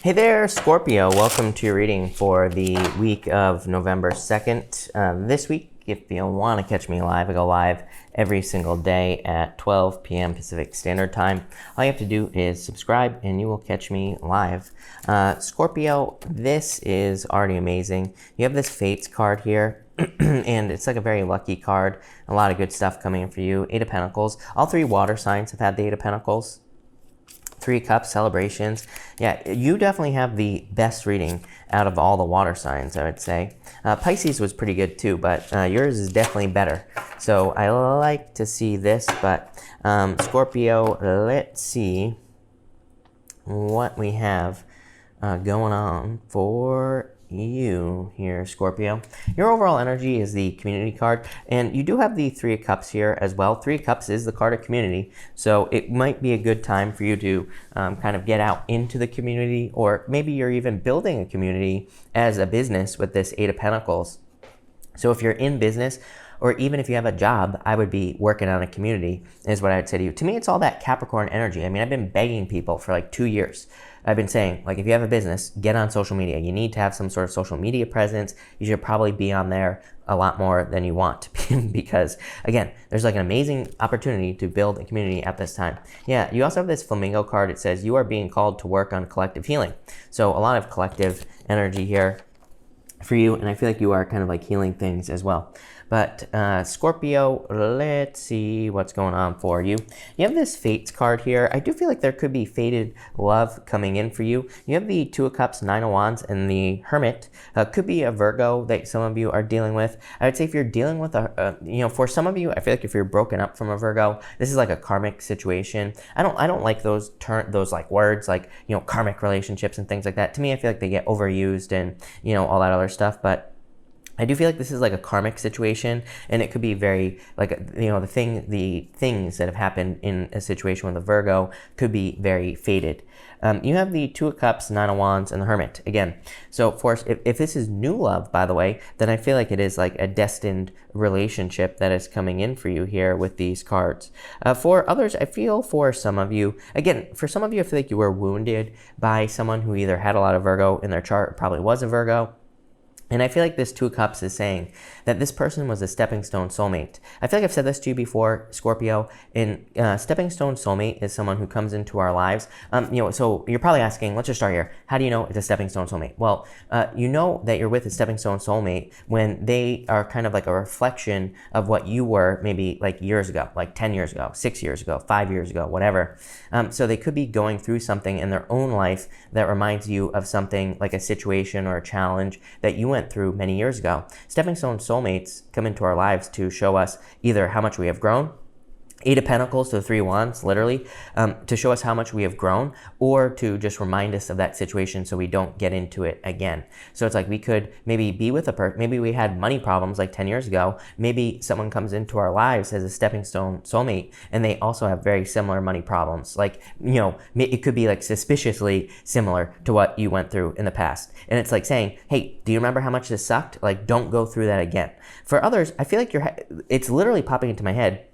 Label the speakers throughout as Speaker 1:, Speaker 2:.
Speaker 1: Hey there, Scorpio. Welcome to your reading for the week of November 2nd. This week, if you want to catch me live, I go live every single day at 12 p.m. Pacific Standard Time. All you have to do is subscribe and you will catch me live. Scorpio, this is already amazing. You have this Fates card here. And it's like a very lucky card. A lot of good stuff coming in for you. Eight of Pentacles. All three water signs have had the Eight of Pentacles. Three of Cups, celebrations. Yeah, you definitely have the best reading out of all the water signs, I would say. Pisces was pretty good too, but yours is definitely better. So I like to see this, but Scorpio, let's see what we have going on for you here, Scorpio. Your overall energy is the community card, and you do have the Three of Cups here as well. Three of Cups is the card of community, so it might be a good time for you to kind of get out into the community, or maybe you're even building a community as a business with this Eight of Pentacles. So if you're in business, or even if you have a job, I would be working on a community, is what I would say to you. To me, it's all that Capricorn energy. I mean, I've been begging people for like 2 years. I've been saying, like, if you have a business, get on social media. You need to have some sort of social media presence. You should probably be on there a lot more than you want because, again, there's like an amazing opportunity to build a community at this time. Yeah, you also have this flamingo card. It says you are being called to work on collective healing. So a lot of collective energy here for you, and I feel like you are kind of like healing things as well. But Scorpio, let's see what's going on for you. You have this Fates card here. I do feel like there could be fated love coming in for you. You have the Two of Cups, Nine of Wands, and the Hermit. Could be a Virgo that some of you are dealing with. I would say if you're dealing with for some of you, I feel like if you're broken up from a Virgo, this is like a karmic situation. I don't like those like words like, karmic relationships and things like that. To me, I feel like they get overused and, all that other stuff, but I do feel like this is like a karmic situation, and it could be very like, the things that have happened in a situation with a Virgo could be very fated. You have the Two of Cups, Nine of Wands, and the Hermit again. So, of course, if this is new love, by the way, then I feel like it is like a destined relationship that is coming in for you here with these cards. For others, I feel for some of you, again, for some of you, I feel like you were wounded by someone who either had a lot of Virgo in their chart, or probably was a Virgo. And I feel like this Two of Cups is saying that this person was a stepping stone soulmate. I feel like I've said this to you before, Scorpio, and stepping stone soulmate is someone who comes into our lives. So you're probably asking, let's just start here. How do you know it's a stepping stone soulmate? Well, you know that you're with a stepping stone soulmate when they are kind of like a reflection of what you were maybe like years ago, like 10 years ago, 6 years ago, 5 years ago, whatever. So they could be going through something in their own life that reminds you of something like a situation or a challenge that you went through many years ago. Stepping stone soulmates come into our lives to show us either how much we have grown, Eight of Pentacles to the Three of Wands, literally, to show us how much we have grown, or to just remind us of that situation so we don't get into it again. So it's like we could maybe be with a person, maybe we had money problems like 10 years ago, maybe someone comes into our lives as a stepping stone soulmate, and they also have very similar money problems. Like, it could be like suspiciously similar to what you went through in the past. And it's like saying, hey, do you remember how much this sucked? Like, don't go through that again. For others, I feel like it's literally popping into my head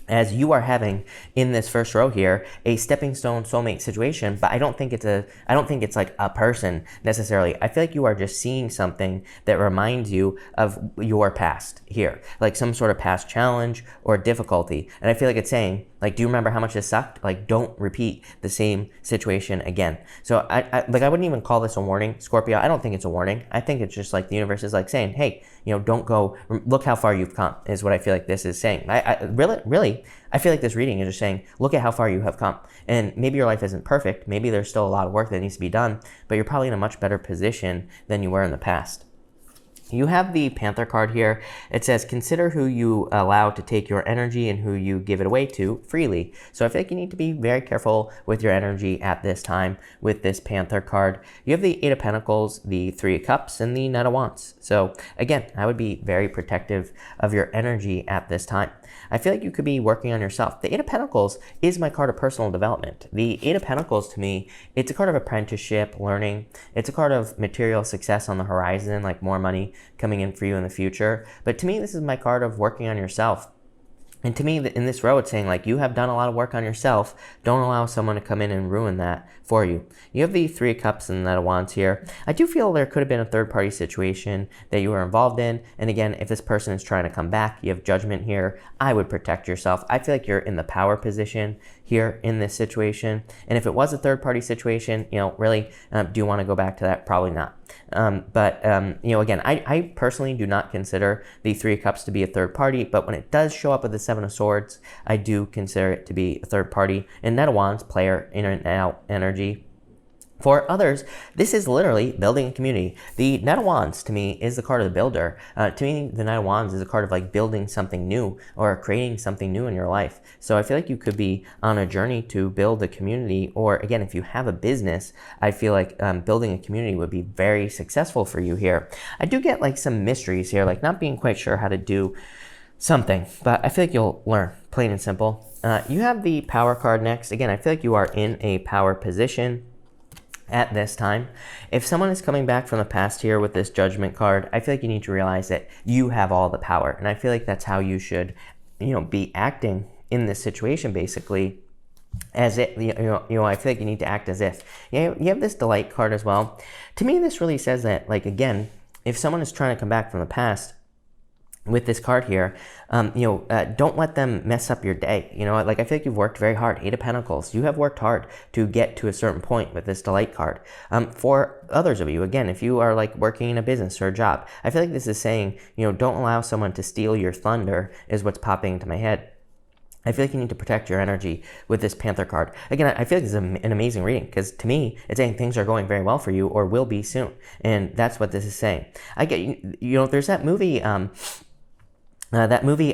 Speaker 1: as you are having in this first row here a stepping stone soulmate situation, but I don't think it's like a person necessarily. I feel like you are just seeing something that reminds you of your past here, like some sort of past challenge or difficulty. And I feel like it's saying, like, do you remember how much this sucked? Like, don't repeat the same situation again. So I wouldn't even call this a warning, Scorpio. I don't think it's a warning. I think it's just like the universe is like saying, hey, don't go, look how far you've come, is what I feel like this is saying. I really, I feel like this reading is just saying, look at how far you have come. And maybe your life isn't perfect. Maybe there's still a lot of work that needs to be done, but you're probably in a much better position than you were in the past. You have the Panther card here. It says, consider who you allow to take your energy and who you give it away to freely. So I feel like you need to be very careful with your energy at this time with this Panther card. You have the Eight of Pentacles, the Three of Cups, and the Knight of Wands. So again, I would be very protective of your energy at this time. I feel like you could be working on yourself. The Eight of Pentacles is my card of personal development. The Eight of Pentacles, to me, it's a card of apprenticeship, learning. It's a card of material success on the horizon, like more money coming in for you in the future. But to me, this is my card of working on yourself. And to me, in this row, it's saying, like, you have done a lot of work on yourself. Don't allow someone to come in and ruin that for you. You have the Three of Cups and the Knight of Wands here. I do feel there could have been a third-party situation that you were involved in. And again, if this person is trying to come back, you have Judgment here. I would protect yourself. I feel like you're in the power position here in this situation. And if it was a third-party situation, really, do you want to go back to that? Probably not. Again, I personally do not consider the Three of Cups to be a third party, but when it does show up with the Seven of Swords, I do consider it to be a third party. And Knight of Wands, player, in and out energy. For others, this is literally building a community. The Knight of Wands, to me, is the card of the builder. To me, the Knight of Wands is a card of like building something new or creating something new in your life. So I feel like you could be on a journey to build a community, or again, if you have a business, I feel like building a community would be very successful for you here. I do get like some mysteries here, like not being quite sure how to do something, but I feel like you'll learn, plain and simple. You have the Power card next. Again, I feel like you are in a power position at this time. If someone is coming back from the past here with this Judgment card, I feel like you need to realize that you have all the power. And I feel like that's how you should, be acting in this situation, basically. As it, I feel like you need to act as if. You have this Delight card as well. To me, this really says that, like, again, if someone is trying to come back from the past, with this card here, don't let them mess up your day. I feel like you've worked very hard. Eight of Pentacles. You have worked hard to get to a certain point with this Delight card. For others of you, again, if you are like working in a business or a job, I feel like this is saying, don't allow someone to steal your thunder is what's popping into my head. I feel like you need to protect your energy with this Panther card. Again, I feel like this is an amazing reading because to me, it's saying things are going very well for you or will be soon. And that's what this is saying. I get, there's that movie,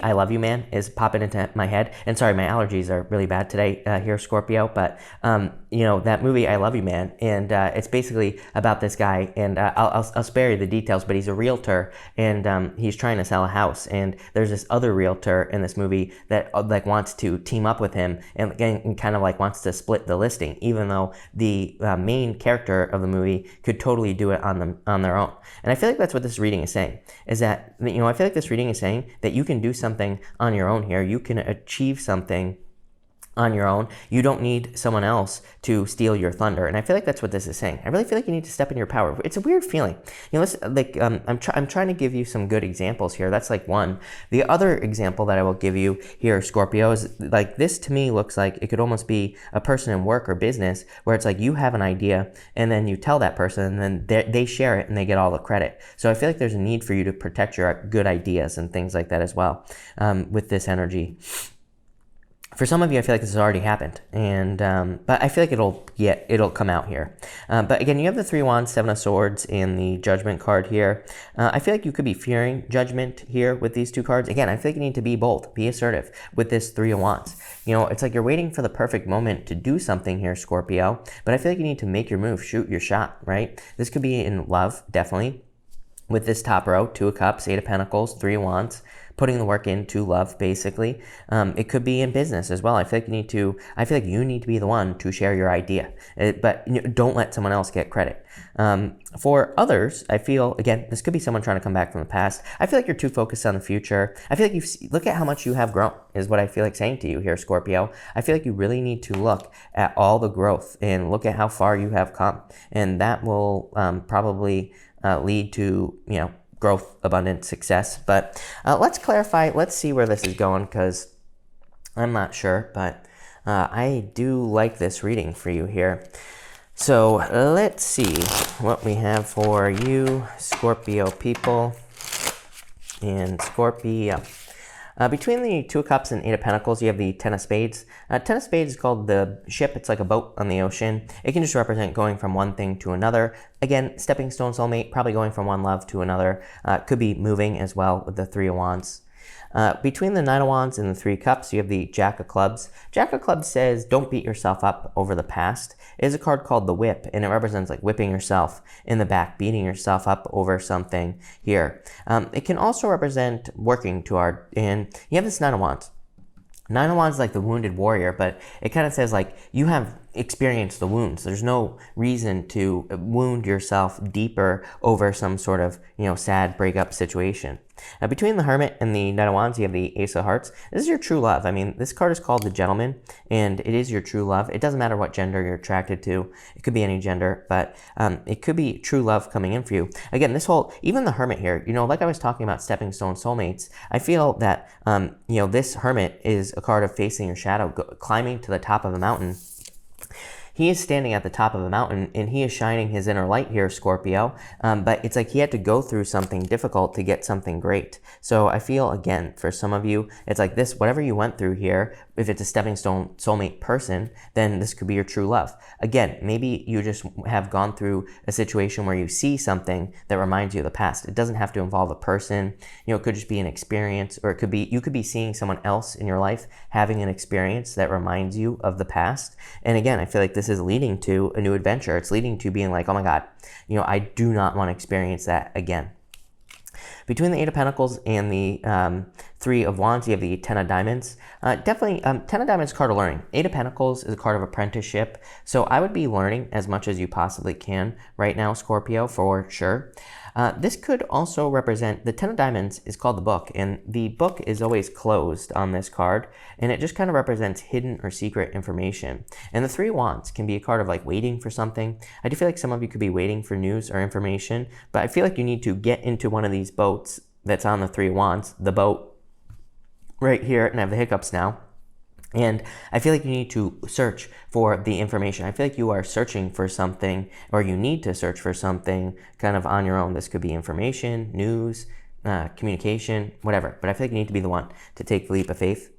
Speaker 1: I Love You Man is popping into my head. And sorry, my allergies are really bad today here, Scorpio. But, that movie I Love You Man. And it's basically about this guy. And I'll spare you the details, but he's a realtor. And he's trying to sell a house. And there's this other realtor in this movie that wants to team up with him and kind of wants to split the listing, even though the main character of the movie could totally do it on their own. And I feel like that's what this reading is saying, is that, I feel like this reading is saying that you can do something on your own here. You can achieve something on your own. You don't need someone else to steal your thunder. And I feel like that's what this is saying. I really feel like you need to step in your power. It's a weird feeling. I'm trying to give you some good examples here. That's like one. The other example that I will give you here, Scorpio, is like this to me looks like it could almost be a person in work or business where it's like you have an idea and then you tell that person and then they share it and they get all the credit. So I feel like there's a need for you to protect your good ideas and things like that as well with this energy. For some of you, I feel like this has already happened, and but I feel like it'll come out here. But again, you have the Three of Wands, Seven of Swords, and the Judgment card here. I feel like you could be fearing Judgment here with these two cards. Again, I feel like you need to be bold, be assertive with this Three of Wands. It's like you're waiting for the perfect moment to do something here, Scorpio. But I feel like you need to make your move, shoot your shot, right? This could be in love, definitely. With this top row, Two of Cups, Eight of Pentacles, Three of Wands, putting the work into love, basically. It could be in business as well. I feel like you need to be the one to share your idea, but don't let someone else get credit. For others, I feel, again, this could be someone trying to come back from the past. I feel like you're too focused on the future. I feel like look at how much you have grown, is what I feel like saying to you here, Scorpio. I feel like you really need to look at all the growth and look at how far you have come. And that will probably lead to, growth, abundance, success. But let's clarify. Let's see where this is going because I'm not sure, but I do like this reading for you here. So let's see what we have for you, Scorpio people and Scorpio. Between the Two of Cups and Eight of Pentacles, you have the Ten of Spades. Ten of Spades is called the ship. It's like a boat on the ocean. It can just represent going from one thing to another. Again, stepping stone soulmate, probably going from one love to another. Could be moving as well with the Three of Wands. Between the Nine of Wands and the Three of Cups, you have the Jack of Clubs. Jack of Clubs says, don't beat yourself up over the past. It is a card called the Whip, and it represents like whipping yourself in the back, beating yourself up over something here. It can also represent working too hard, and you have this Nine of Wands. Nine of Wands is like the wounded warrior, but it kind of says like you have experience the wounds. There's no reason to wound yourself deeper over some sort of, sad breakup situation. Now, between the Hermit and the Knight of Wands, you have the Ace of Hearts. This is your true love. I mean, this card is called the Gentleman, and it is your true love. It doesn't matter what gender you're attracted to. It could be any gender, but it could be true love coming in for you. Again, even the Hermit here, like I was talking about stepping stone soulmates, I feel that, this Hermit is a card of facing your shadow, climbing to the top of a mountain. He is standing at the top of a mountain, and he is shining his inner light here, Scorpio. But it's like he had to go through something difficult to get something great. So I feel, again, for some of you, it's like this, whatever you went through here, if it's a stepping stone soulmate person, then this could be your true love. Again, maybe you just have gone through a situation where you see something that reminds you of the past. It doesn't have to involve a person. It could just be an experience, or you could be seeing someone else in your life having an experience that reminds you of the past. And again, I feel like this is leading to a new adventure. It's leading to being like, oh my God, I do not want to experience that again. Between the Eight of Pentacles and the Three of Wands, you have the Ten of Diamonds. Definitely, Ten of Diamonds card of learning. Eight of Pentacles is a card of apprenticeship. So I would be learning as much as you possibly can right now, Scorpio, for sure. This could also represent, the Ten of Diamonds is called the book, and the book is always closed on this card, and it just kind of represents hidden or secret information. And the Three of Wands can be a card of like waiting for something. I do feel like some of you could be waiting for news or information, but I feel like you need to get into one of these boats that's on the Three of Wands, the boat right here, and I have the hiccups now. And I feel like you need to search for the information. I feel like you are searching for something, or you need to search for something kind of on your own. This could be information, news, communication, whatever. But I feel like you need to be the one to take the leap of faith.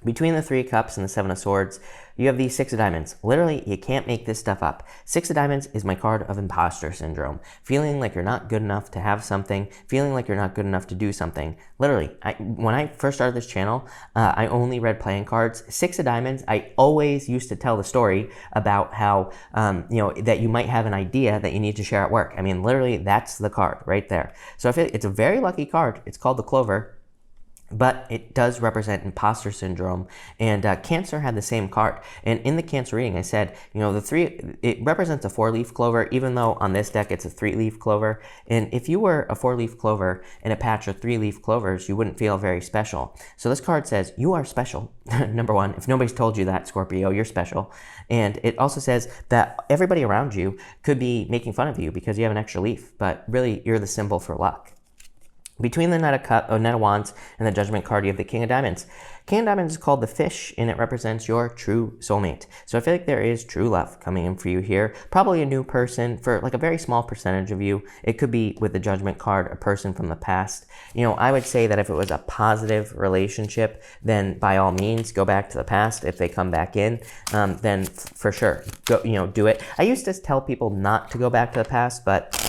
Speaker 1: Between the Three of Cups and the Seven of Swords, you have the Six of Diamonds. Literally, you can't make this stuff up. Six of Diamonds is my card of imposter syndrome. Feeling like you're not good enough to have something, feeling like you're not good enough to do something. Literally, when I first started this channel, I only read playing cards. Six of Diamonds, I always used to tell the story about how, that you might have an idea that you need to share at work. I mean, literally, that's the card right there. So I feel it's a very lucky card. It's called the Clover. But it does represent imposter syndrome, and Cancer had the same card. And in the Cancer reading, I said, it represents a 4-leaf clover, even though on this deck it's a 3-leaf clover. And if you were a 4-leaf clover in a patch of 3-leaf clovers, you wouldn't feel very special. So this card says you are special. Number one, if nobody's told you that, Scorpio, you're special. And it also says that everybody around you could be making fun of you because you have an extra leaf, but really you're the symbol for luck. Between the Knight of Wands and the Judgment card, you have the King of Diamonds. King of Diamonds is called the fish, and it represents your true soulmate. So I feel like there is true love coming in for you here. Probably a new person for like a very small percentage of you. It could be, with the Judgment card, a person from the past. I would say that if it was a positive relationship, then by all means, go back to the past. If they come back in, then for sure, go, do it. I used to tell people not to go back to the past, but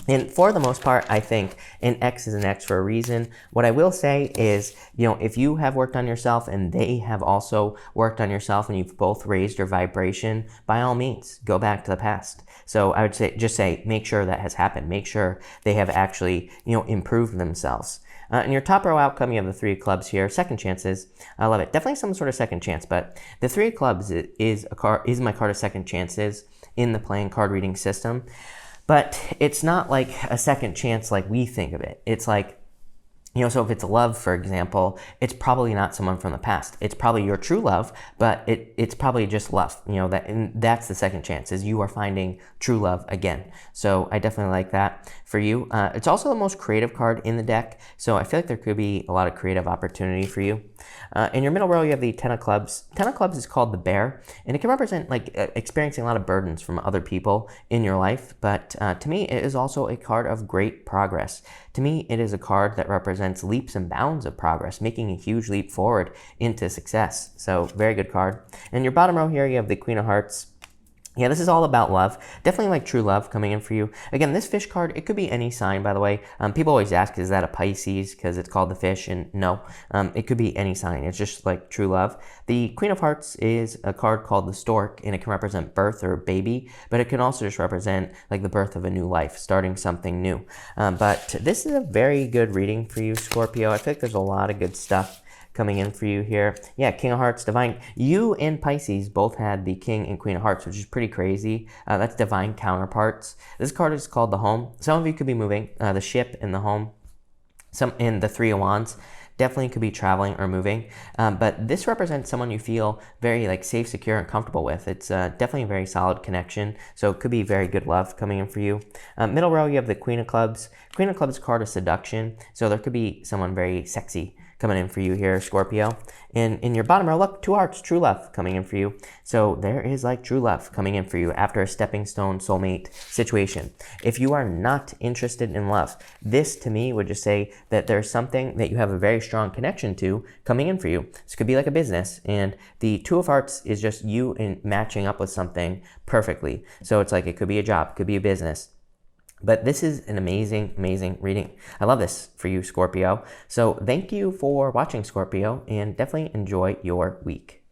Speaker 1: and for the most part, I think an X is an X for a reason. What I will say is, if you have worked on yourself and they have also worked on yourself and you've both raised your vibration, by all means, go back to the past. So I would say, make sure that has happened. Make sure they have actually, improved themselves. In your top row outcome, you have the Three of Clubs here. Second chances. I love it. Definitely some sort of second chance, but the Three of Clubs is my card of second chances in the playing card reading system. But it's not like a second chance like we think of it. It's like, so if it's love, for example, it's probably not someone from the past. It's probably your true love, but it's probably just love. That's the second chance, is you are finding true love again. So I definitely like that for you. It's also the most creative card in the deck, so I feel like there could be a lot of creative opportunity for you. In your middle row, you have the Ten of Clubs. Ten of Clubs is called the Bear, and it can represent experiencing a lot of burdens from other people in your life. But to me, it is also a card of great progress. To me, it is a card that represents leaps and bounds of progress, making a huge leap forward into success. So very good card. In your bottom row here, you have the Queen of Hearts. Yeah, this is all about love. Definitely like true love coming in for you. Again, this fish card, it could be any sign, by the way. People always ask, is that a Pisces? Because it's called the fish, and no, it could be any sign. It's just like true love. The Queen of Hearts is a card called the Stork, and it can represent birth or baby, but it can also just represent like the birth of a new life, starting something new. But this is a very good reading for you, Scorpio. I feel like there's a lot of good stuff coming in for you here. Yeah, King of Hearts, Divine. You and Pisces both had the King and Queen of Hearts, which is pretty crazy. That's Divine counterparts. This card is called the Home. Some of you could be moving, the ship and the home. Some in the Three of Wands. Definitely could be traveling or moving, but this represents someone you feel very like safe, secure, and comfortable with. It's definitely a very solid connection, so it could be very good love coming in for you. Middle row, you have the Queen of Clubs. Queen of Clubs card is seduction, so there could be someone very sexy coming in for you here, Scorpio. And in your bottom row, look, Two Hearts, true love coming in for you. So there is like true love coming in for you after a stepping stone soulmate situation. If you are not interested in love, this to me would just say that there's something that you have a very strong connection to coming in for you. This could be like a business, and the Two of Hearts is just you in matching up with something perfectly. So it's like it could be a job, it could be a business. But this is an amazing, amazing reading. I love this for you, Scorpio. So thank you for watching, Scorpio, and definitely enjoy your week.